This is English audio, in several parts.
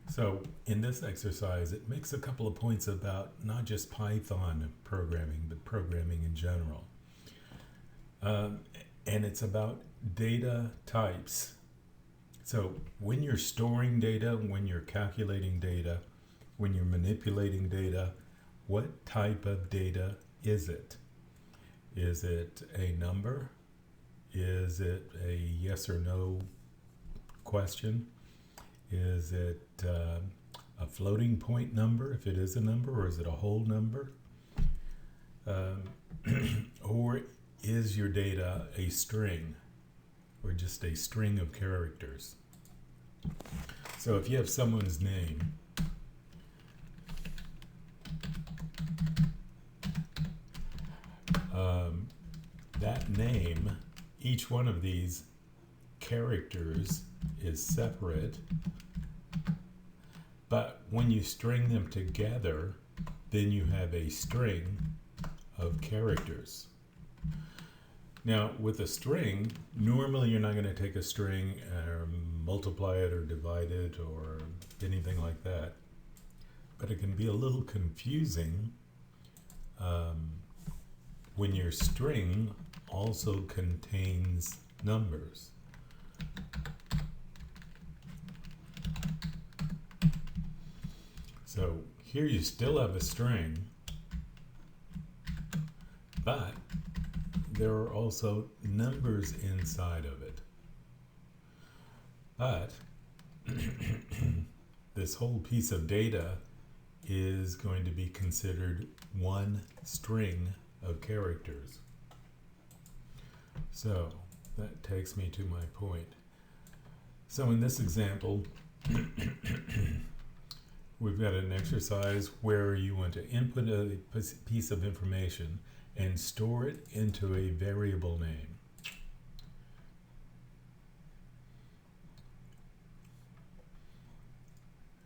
So in this exercise, it makes a couple of points about not just Python programming, but programming in general. Um, and it's about data types. So when you're storing data, when you're calculating data, when you're manipulating data, what type of data is it? Is it a number? Is it a yes or no question? Is it a floating point number, if it is a number, or is it a whole number? Um, or is your data a string, or just a string of characters? So if you have someone's name, that name, each one of these characters is separate, but when you string them together, then you have a string of characters. Now, with a string, normally you're not going to take a string and multiply it or divide it or anything like that. But it can be a little confusing when your string also contains numbers. So here you still have a string, but there are also numbers inside of it. But this whole piece of data is going to be considered one string of characters. So that takes me to my point. So in this example, we've got an exercise where you want to input a piece of information and store it into a variable name.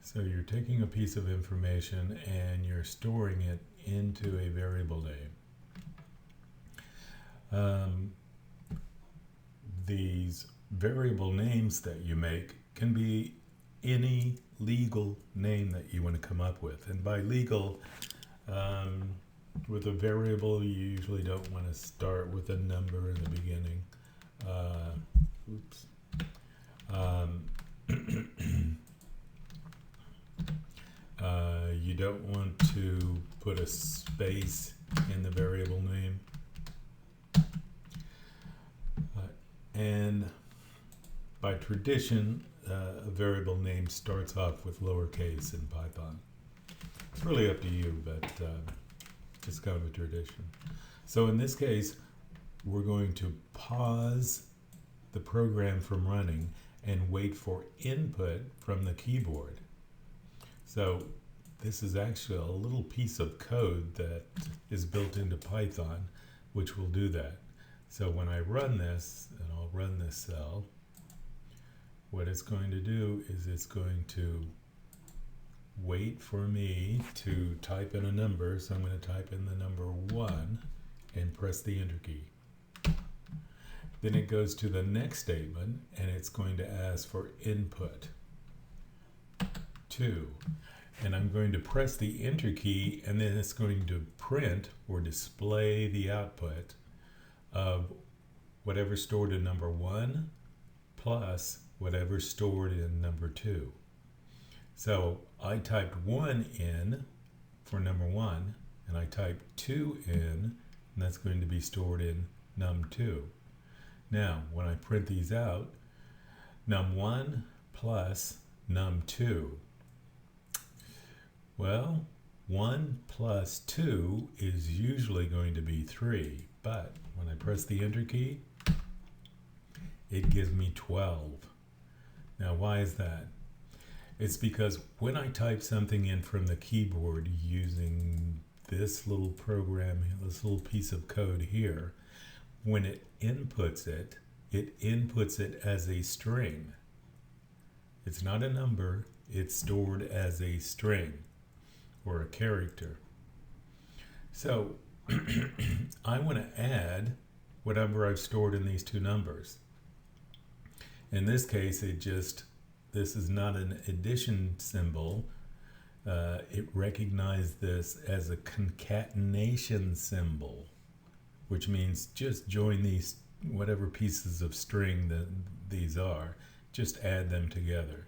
So you're taking a piece of information and you're storing it into a variable name. These variable names that you make can be any legal name that you want to come up with. And by legal, with a variable, you usually don't want to start with a number in the beginning. You don't want to put a space in the variable name. And by tradition, a variable name starts off with lowercase in Python. It's really up to you, but just kind of a tradition. So in this case, we're going to pause the program from running and wait for input from the keyboard. So this is actually a little piece of code that is built into Python, which will do that. So when I run this, and I'll run this cell, what it's going to do is it's going to wait for me to type in a number. So I'm going to type in the number 1 and press the enter key. Then it goes to the next statement and it's going to ask for input 2. And I'm going to press the enter key, and then it's going to print or display the output of whatever stored in number 1 plus whatever stored in number 2. So I typed 1 in for number 1, and I typed 2 in, and that's going to be stored in num2. Now, when I print these out, num1 plus num2. Well, 1 plus 2 is usually going to be 3, but when I press the enter key, it gives me 12. Now, why is that? It's because when I type something in from the keyboard using this little program, this little piece of code here, when it inputs it as a string. It's not a number, it's stored as a string or a character. So I want to add whatever I've stored in these two numbers. In this case, it just this is not an addition symbol. It recognized this as a concatenation symbol, which means just join these, whatever pieces of string that these are, just add them together.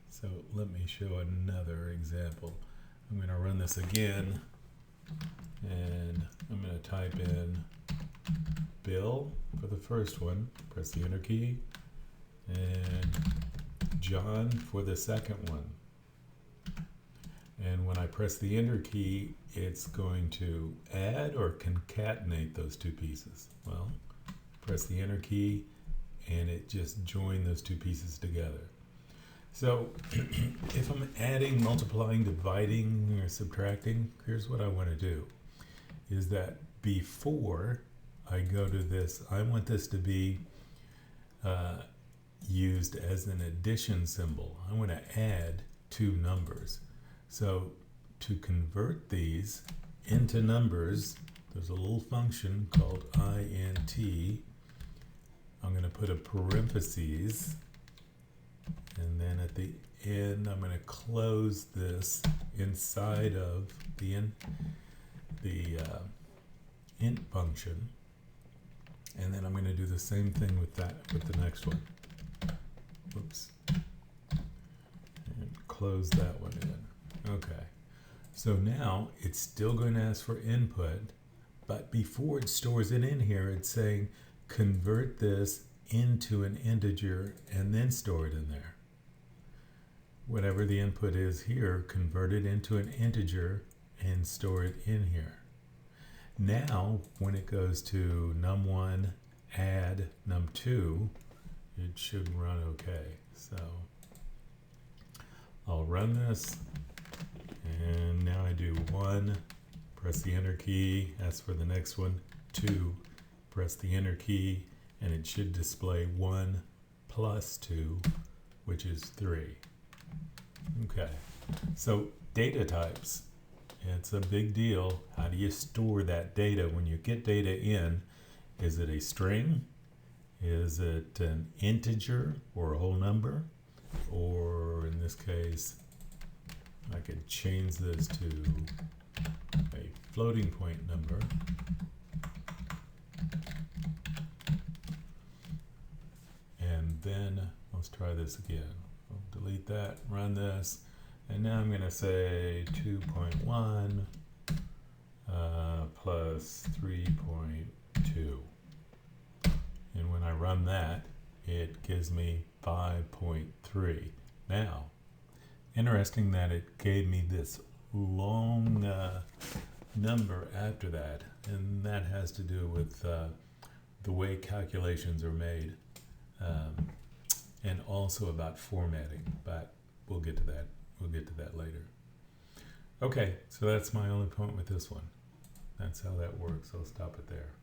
So let me show another example. I'm going to run this again, and I'm going to type in Bill for the first one, press the enter key, and John for the second one. And when I press the enter key, it's going to add or concatenate those two pieces. Well, press the enter key, and it just joined those two pieces together. So if I'm adding, multiplying, dividing, or subtracting, here's what I want to do. Is that before I go to this, I want this to be used as an addition symbol. I want to add two numbers. So to convert these into numbers, there's a little function called int. I'm going to put a parentheses, and then at the end I'm going to close this inside of the int function, and then I'm going to do the same thing with that with the next one. Whoops. And close that one in. Okay. So now it's still going to ask for input, but before it stores it in here, it's saying convert this into an integer and then store it in there. Whatever the input is here, convert it into an integer and store it in here. Now, when it goes to num1 add num2, it should run okay. So I'll run this, and now I do 1, press the enter key, ask for the next one, 2, press the enter key, and it should display 1 plus 2, which is 3. Okay, so data types. It's a big deal. How do you store that data when you get data in? Is it a string? Is it an integer or a whole number? Or in this case, I could change this to a floating point number. And then let's try this again. I'll delete that, run this. And now I'm going to say 2.1 plus 3.2. And when I run that, it gives me 5.3. Now, interesting that it gave me this long number after that. And that has to do with the way calculations are made. And also about formatting. But we'll get to that. We'll get to that later. Okay, so that's my only point with this one. That's how that works. I'll stop it there.